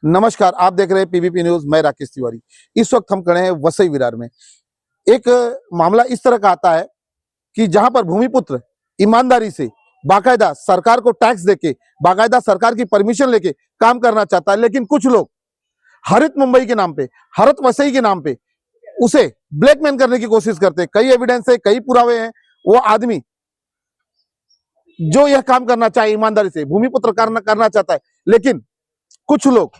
नमस्कार, आप देख रहे हैं पीवीपी न्यूज। मैं राकेश तिवारी। इस वक्त हम खड़े हैं वसई विरार में। एक मामला इस तरह का आता है कि जहां पर भूमिपुत्र ईमानदारी से बाकायदा सरकार को टैक्स देके, बाकायदा सरकार की परमिशन लेके काम करना चाहता है, लेकिन कुछ लोग हरित मुंबई के नाम पे, हरित वसई के नाम पे उसे ब्लैकमेल करने की कोशिश करते हैं। कई एविडेंस है, कई पुरावे हैं। वो आदमी जो यह काम करना चाहे, ईमानदारी से भूमिपुत्र करना चाहता है, लेकिन कुछ लोग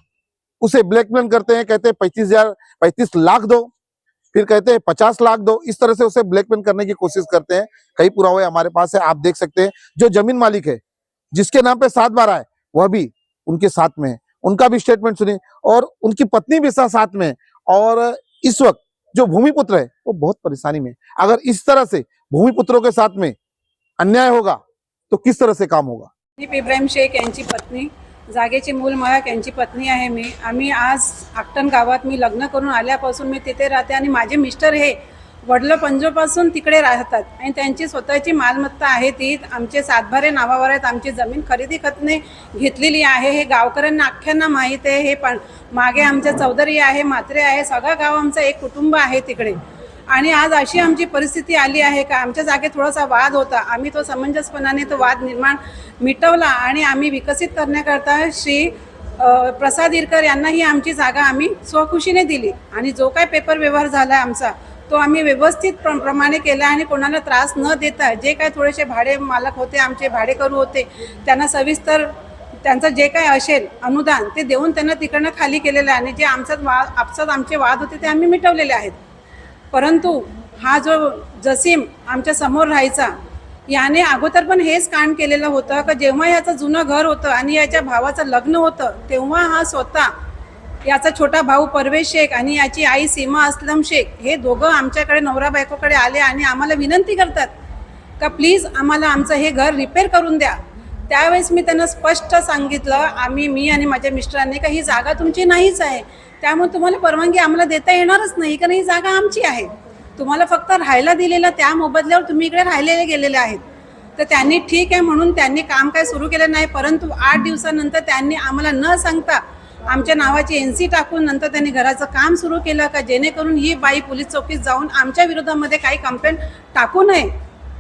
उसे ब्लैकमेल करते हैं। कहते हैं 35 लाख दो, फिर कहते हैं 50 लाख दो। इस तरह से उसे ब्लैकमेल करने की कोशिश करते हैं। कई पुरावे हमारे पास है, आप देख सकते हैं। जो जमीन मालिक है, जिसके नाम पे 7/12 है, वह भी उनके साथ में है। उनका भी स्टेटमेंट सुनिए, और उनकी पत्नी भी साथ में है। और इस वक्त जो भूमिपुत्र है वो बहुत परेशानी में है। अगर इस तरह से भूमिपुत्रों के साथ में अन्याय होगा तो किस तरह से काम होगा? इब्राहिम शेख यांची पत्नी, जागेची मूल मळक यांची पत्नी आहे मी। आम्ही आज आकटन गावात मी लग्न करून आल्यापासून मी तिथे राहते आणि माझे मिस्टर हे वडलोपंजोपासून तिकडे राहतात आणि त्यांची स्वतःची मालमत्ता आहे। ती आमचे 7/12 नावावर आहेत। आमची जमीन खरेदी खतने घेतलेली आहे। हे गावकऱ्यांना अख्ख्यांना माहीत आहे। हे पण मागे आमच्या चौधरी आहे, म्हात्रे आहे, सगळं गाव आमचं एक कुटुंब आहे तिकडे। आणि आज अशी आमची परिस्थिती आली आहे का आमच्या जागेत थोडासा वाद होता। आम्ही तो समंजसपणाने तो वाद मिटवला आणि आम्ही विकसित करण्याकरता श्री प्रसाद इरकर यांना ही आमची जागा आम्ही स्वखुशीने दिली। आणि जो काय पेपर व्यवहार झाला आमचा तो आम्ही व्यवस्थित प्रमाणे केला आणि कोणाला त्रास न देता, जे काय थोडेसे भाडे मालक होते, आमचे भाडेकरू होते, त्यांना सविस्तर त्यांचं जे काय असेल अनुदान ते देऊन त्यांना तिकडनं खाली केलेलं आहे। आणि जे आपसात आमचे वाद होते ते आम्ही मिटवलेले आहेत। परंतु हा जो जसीम आमच्या समोर राहायचा, याने अगोदर पण हेच कांड केलेलं होतं का जेव्हा याचं जुनं घर होतं आणि याच्या भावाचं लग्न होतं तेव्हा हा स्वतः, याचा छोटा भाऊ परवेश शेख आणि याची आई सीमा असलम शेख हे दोघं आमच्याकडे नवरा बायकोकडे आले आणि आम्हाला विनंती करतात का प्लीज आम्हाला आमचं हे घर रिपेअर करून द्या। त्यावेळेस मी त्यांना स्पष्ट सांगितलं, मी आणि माझ्या मिस्टरांनी का ही जागा तुमची नाहीच आहे, त्यामुळे तुम्हाला परवानगी आम्हाला देता येणारच नाही, कारण ही जागा आमची आहे। तुम्हाला फक्त राहायला दिलेला त्या मोबदल्यावर तुम्ही इकडे राहिलेले गेलेले आहेत। तर त्यांनी ठीक आहे म्हणून त्यांनी काम काय सुरू केलं नाही। परंतु 8 दिवसानंतर त्यांनी आम्हाला न सांगता आमच्या नावाची NC टाकून नंतर त्यांनी घराचं काम सुरू केलं का जेणेकरून ही बाई पोलीस चौकीत जाऊन आमच्या विरोधामध्ये काही कंप्लेंट टाकू नये।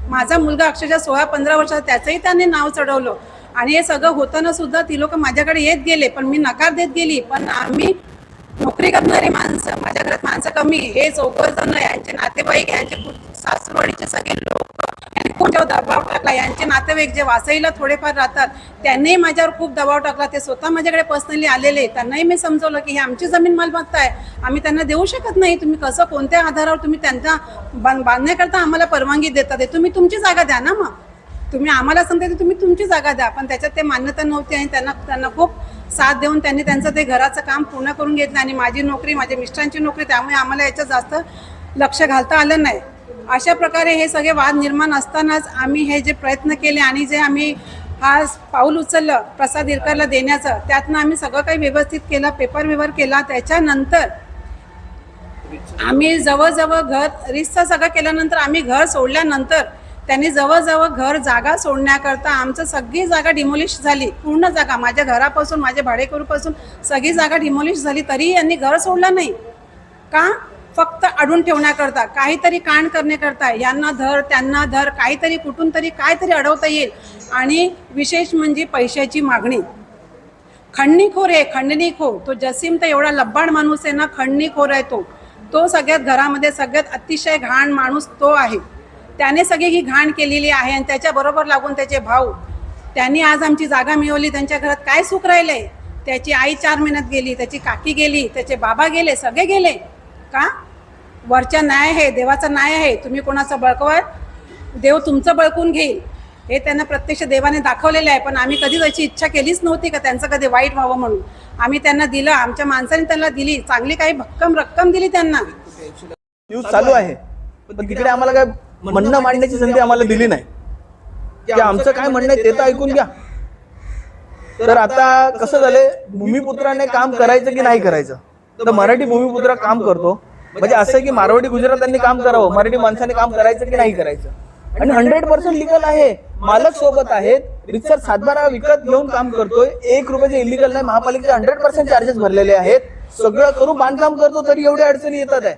माझा मुलगा अक्षरशः 16-15 वर्षाचा, त्याचंही त्यांनी नाव चढवलं। आणि हे सगळं होताना सुद्धा ती लोक माझ्याकडे येत गेले, पण मी नकार देत गेली। पण आम्ही नोकरी करणारी माणसं, माझ्या घरात माणसं कमी, हे 4 जण, यांचे नातेवाईक, यांचे सासरवाडीचे सगळे लोक यांनी खूप दबाव टाकला। यांचे नातेवाईक जे वासईला थोडेफार राहतात त्यांनीही माझ्यावर खूप दबाव टाकला। ते स्वतः माझ्याकडे पर्सनली आलेले, त्यांनाही मी समजवलं की ही आमची जमीन मालमत्ता आहे, आम्ही त्यांना देऊ शकत नाही। तुम्ही कसं, कोणत्या आधारावर तुम्ही त्यांना बांधण्याकरता आम्हाला परवानगी देता? ते तुम्ही तुमची जागा द्या ना। मग तुम्ही आम्हाला सांगता की तुम्ही तुमची जागा द्या, पण त्याच्यात ते मान्यता नव्हती आणि त्यांना खूप साथ देऊन त्यांनी त्यांचं ते घराचं काम पूर्ण करून घेतलं। आणि माझी नोकरी, माझ्या मिस्टरांची नोकरी, त्यामुळे आम्हाला याच्यात जास्त लक्ष घालता आलं नाही। अशा प्रकारे हे सगळे वाद निर्माण असतानाच आम्ही हे जे प्रयत्न केले आणि जे आम्ही हा पाऊल उचललं प्रसाद इरकरला देण्याचं, त्यातनं आम्ही सगळं काही व्यवस्थित केलं, पेपर व्यवहार केला। त्याच्यानंतर आम्ही जवळजवळ घर रिस्ता सगळं केल्यानंतर आम्ही घर सोडल्यानंतर त्यांनी जवळजवळ घर जागा सोडण्याकरता आमचं सगळी जागा डिमोलिश झाली। पूर्ण जागा, माझ्या घरापासून माझ्या भाडेकरूपासून सगळी जागा डिमोलिश झाली, तरी यांनी घर सोडलं नाही का? फक्त अडून ठेवण्याकरता, काहीतरी कांड करण्याकरता, यांना धर त्यांना धर, काहीतरी कुठून तरी काहीतरी अडवता येईल। आणि विशेष म्हणजे पैशाची मागणी। खंडणीखोर आहे, खंडणीखोर। तो जसीम तर एवढा लब्बाड माणूस आहे ना, खंडणीखोर आहे तो सगळ्यात घरामध्ये सगळ्यात अतिशय घाण माणूस तो आहे। त्याने सगळी ही घाण केलेली आहे आणि त्याच्याबरोबर लागून त्याचे भाऊ, त्यांनी आज आमची जागा मिळवली। त्यांच्या घरात काय सुख राहिलंय? त्याची आई 4 महिन्यात गेली, त्याची काकी गेली, त्याचे बाबा गेले, सगळे गेले का? वरचा न्याय आहे, देवाचा न्याय आहे। तुम्ही कोणाचं बळकवाल, देव तुमचं बळकून घेईल, हे त्यांना प्रत्यक्ष देवाने दाखवलेलं आहे। पण आम्ही कधीच अशी इच्छा केलीच नव्हती का त्यांचं कधी वाईट व्हावं म्हणून। आम्ही त्यांना दिलं, आमच्या माणसाने त्यांना दिली, चांगली काही भक्कम रक्कम दिली त्यांना। न्यूज चालू आहे, पण तिकडे आम्हाला काय म्हणणं मांडण्याची संधी आम्हाला दिली नाही की आमचं काय म्हणणं आहे ते तर ऐकून घ्या। तर आता कसं झालंय, भूमिपुत्राने काम करायचं की नाही करायचं? तर मराठी भूमिपुत्र काम करतो, म्हणजे असं की मारवाडी गुजरातांनी काम करावं, मराठी माणसाने काम करायचं की नाही करायचं? आणि 100% लिगल आहे, मालक सोबत आहेत, रितसर सातबारा विकत घेऊन काम करतोय, 1 रुपयाचे इलिगल नाही, महापालिकेचे 100% चार्जेस भरलेले आहेत, सगळं करून बांधकाम करतो तरी एवढ्या अडचणी येतात आहे.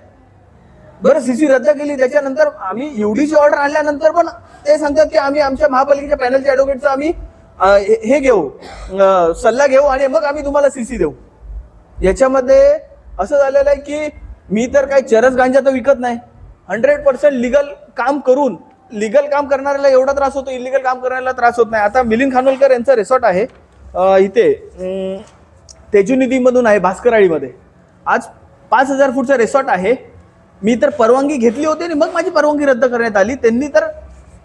बरं सीसी रद्द केली त्याच्यानंतर आम्ही एवढीची ऑर्डर आणल्यानंतर पण ते सांगतात की आम्ही आमच्या महापालिकेच्या पॅनलच्या ऍडव्होकेटचा आम्ही हे घेऊ, सल्ला घेऊ आणि मग आम्ही तुम्हाला सीसी देऊ. याच्यामध्ये असं झालेलं आहे की मी तर काही चरस गांजा तर विकत नाही, 100% लिगल काम करून लिगल काम करणाऱ्याला एवढा त्रास होतो, इलिगल काम करणाऱ्याला त्रास होत नाही. आता मिलिंद खानोलकर यांचं रिसॉर्ट आहे इथे तेजुनिधी मधून आहे, भास्करआळीमध्ये. आज 5000 फूटचा रिसॉर्ट आहे. मी तर परवानगी घेतली होती आणि मग माझी परवानगी रद्द करण्यात आली. त्यांनी तर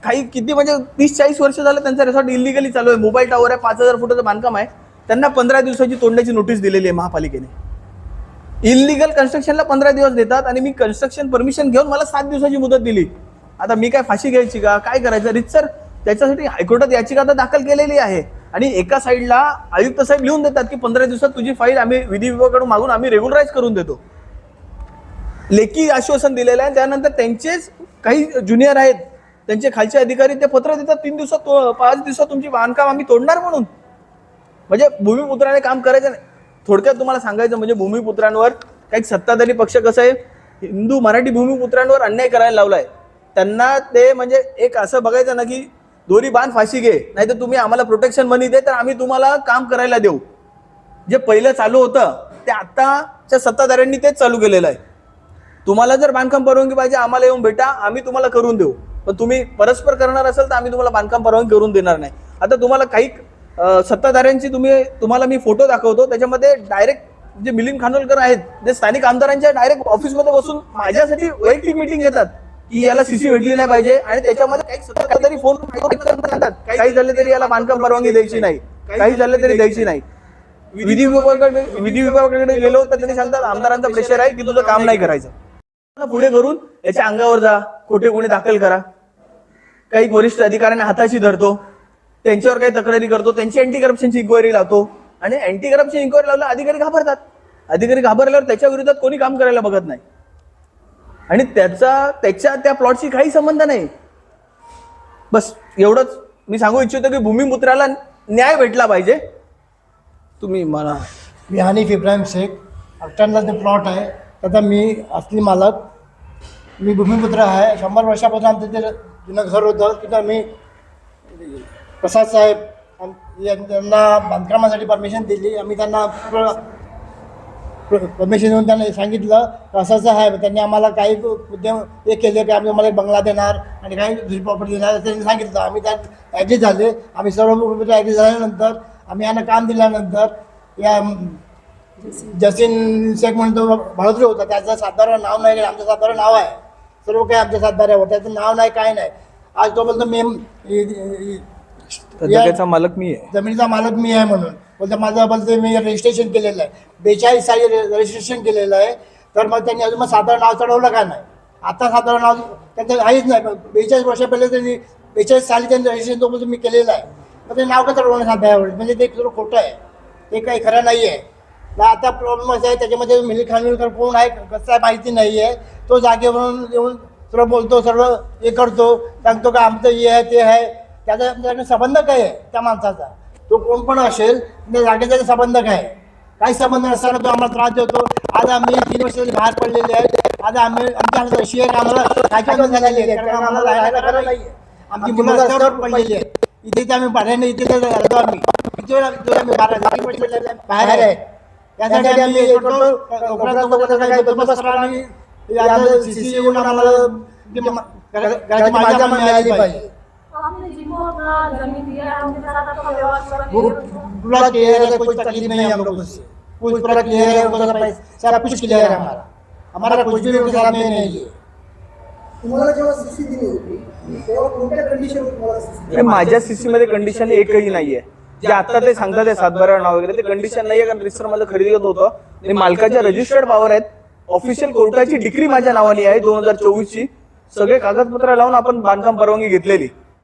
काही किती म्हणजे 30-40 वर्ष झालं त्यांचा रिसॉर्ट इलिगली चालू आहे. मोबाईल टावर आहे, 5000 फुटाचं बांधकाम आहे. त्यांना 15 दिवसाची तोडण्याची नोटीस दिलेली आहे महापालिकेने. इलिगल कन्स्ट्रक्शनला 15 दिवस देतात आणि मी कन्स्ट्रक्शन परमिशन घेऊन मला 7 दिवसाची मुदत दिली. आता मी काय फाशी घ्यायची का, काय करायचं? रितसर त्याच्यासाठी हायकोर्टात याचिका आता दाखल केलेली आहे आणि एका साईडला आयुक्त साहेब लिहून देतात की 15 दिवसात तुझी फाईल आम्ही विधी विभागाकडून मागून आम्ही रेग्युलराईज करून देतो. लेखी आश्वासन दिलेलं आहे. त्यानंतर त्यांचेच काही ज्युनियर आहेत, त्यांचे खालचे अधिकारी ते पत्र देतात 3 दिवसात 5 दिवसात तुमची बांधकाम आम्ही तोडणार म्हणून. म्हणजे भूमिपुत्राने काम करायचं नाही. थोडक्यात तुम्हाला सांगायचं म्हणजे भूमिपुत्रांवर काही सत्ताधारी पक्ष कसं आहे, हिंदू मराठी भूमिपुत्रांवर अन्याय करायला लावलाय. त्यांना ते म्हणजे एक असं बघायचं ना की दोरी बांध फाशी घे, नाही तर तुम्ही आम्हाला प्रोटेक्शन मनी दे तर आम्ही तुम्हाला काम करायला देऊ. जे पहिलं चालू होतं ते आत्ताच्या सत्ताधाऱ्यांनी तेच चालू केलेलं आहे. तुम्हाला जर बांधकाम परवानगी पाहिजे आम्हाला येऊन भेटा, आम्ही तुम्हाला करून देऊ, पण तुम्ही परस्पर करणार असेल तर आम्ही तुम्हाला बांधकाम परवानगी करून देणार नाही. आता तुम्हाला काही सत्ताधाऱ्यांची तुम्हाला मी फोटो दाखवतो, त्याच्यामध्ये डायरेक्ट जे मिलिंद खानोलकर आहेत ते स्थानिक आमदारांच्या डायरेक्ट ऑफिसमध्ये बसून माझ्यासाठी वैयक्तिक मीटिंग घेतात की याला सीसी भेटली नाही पाहिजे आणि त्याच्यामध्ये काही सत्ताधारी फोन करतात, काही झाले तरी याला बांधकाम परवानगी द्यायची नाही, काही झालं तरी द्यायची नाही. विधी विभागाकडे गेलो तर त्यांनी सांगतात आमदारांचा प्रेशर आहे की तुझं काम नाही करायचं. पुढे करून याच्या अंगावर जा, खोटे गुन्हे दाखल करा. काही वरिष्ठ अधिकाऱ्यांना हाताशी धरतो, त्यांच्यावर काही तक्रारी करतो, त्यांची अँटी करप्शनची इन्क्वायरी लावतो आणि अँटी करप्शन इन्क्वायरी लावला अधिकारी घाबरतात. अधिकारी घाबरल्यावर त्याच्या विरोधात कोणी काम करायला बघत नाही आणि त्याच्या त्या प्लॉटशी काही संबंध नाही. बस एवढंच मी सांगू इच्छितो की भूमिपुत्राला न्याय भेटला पाहिजे. तुम्ही मला मी हनीफ इब्राहिम शेख, अकटनला ते प्लॉट आहे त्याचा मी असली मालक. मी भूमिपुत्र आहे. 100 वर्षापासून आमचं ते जुनं घर होतं तिथं मी प्रसाद साहेब त्यांना बांधकामासाठी परमिशन दिली. आम्ही त्यांना परमिशन देऊन त्यांना सांगितलं असं आहे. त्यांनी आम्हाला काही उद्यम हे केले की आम्ही तुम्हाला एक बंगला देणार आणि काही दुसरी प्रॉपर्टी देणार असं त्यांनी सांगितलं. आम्ही त्यात ॲग्री झाले. आम्ही सर्व भूमिपुत्र ॲग्री झाल्यानंतर आम्ही यांना काम दिल्यानंतर या जसीन शेख म्हणून तो बळोत्री होता, त्याचं सातबारा नाव नाही, आमचं सातबारा नाव आहे, सर्व काही आमच्या सातबाऱ्यावर, त्याचं नाव नाही काय नाही. आज तो बोलतो मी त्याचा मालक मी आहे, जमिनीचा मालक मी आहे म्हणून बोलतो. माझं बोलते मी रजिस्ट्रेशन केलेलं आहे, 42 साली रजिस्ट्रेशन केलेलं आहे. तर मग त्यांनी अजून मग सातबारा नाव चढवलं का नाही? आता सातबारा नाव त्यांचं काहीच नाही. 42 वर्षा पहिले त्यांनी 42 साली त्यांचं रजिस्ट्रेशन तो बोलतो मी केलेलं आहे. मग ते नाव का चढवलं सातबाऱ्यावर? म्हणजे ते थोडं खोटं आहे, ते काही खरं नाही आहे. आता प्रॉब्लेम असा आहे त्याच्यामध्ये मिलिंद खानोलकर कोण आहे कसं आहे माहिती नाही आहे. तो जागेवरून येऊन सर्व बोलतो, सर्व हे करतो, सांगतो का आमचं हे आहे ते आहे. त्याचा संबंध काय आहे त्या माणसाचा? तो कोण पण असेल त्या जागेचा संबंध काय आहे? काही संबंध नसताना तो आम्हाला त्रास देतो. आज आम्ही 3 वर्ष बाहेर पडलेले आहेत. आज आम्ही आमच्या शिवाय आम्हाला काय काय झालेली आहे कारण आम्हाला राहायला खरं नाही आहे. आमची मुलं रस्त्यावर पडलेली आहेत. इथे आम्ही भाड्याने इथे राहतो. आम्ही किती वेळा बाहेर आहे. त्यासाठी आम्ही CC येऊन आम्हाला मिळाली पाहिजे. पूरा क्लियर है, कोई तकलीफ नहीं है हम लोगों से, कुछ पूरा क्लियर है, सारा कुछ क्लियर है. हमारा कुछ भी उनके सामने नहीं है. तुम्हाला जेव्हा सीसी दिली होती तेव्हा कोणत्या कंडिशन तुम्हाला? माझ्या सीसी मध्ये कंडिशन एकही नाहीये. जे आता ते सांगतात ते सातबारा नाव वगैरे ते कंडिशन नाहीये, कारण रजिस्टर माझं खरेदी होत होतं आणि मालकाच्या रजिस्टर्ड पावर आहेत. ऑफिशियल कोर्टाची डिग्री माझ्या नावाने आहे 2024 ची. सगळे कागदपत्र लावून आपण बांधकाम परवानगी घेतलेली.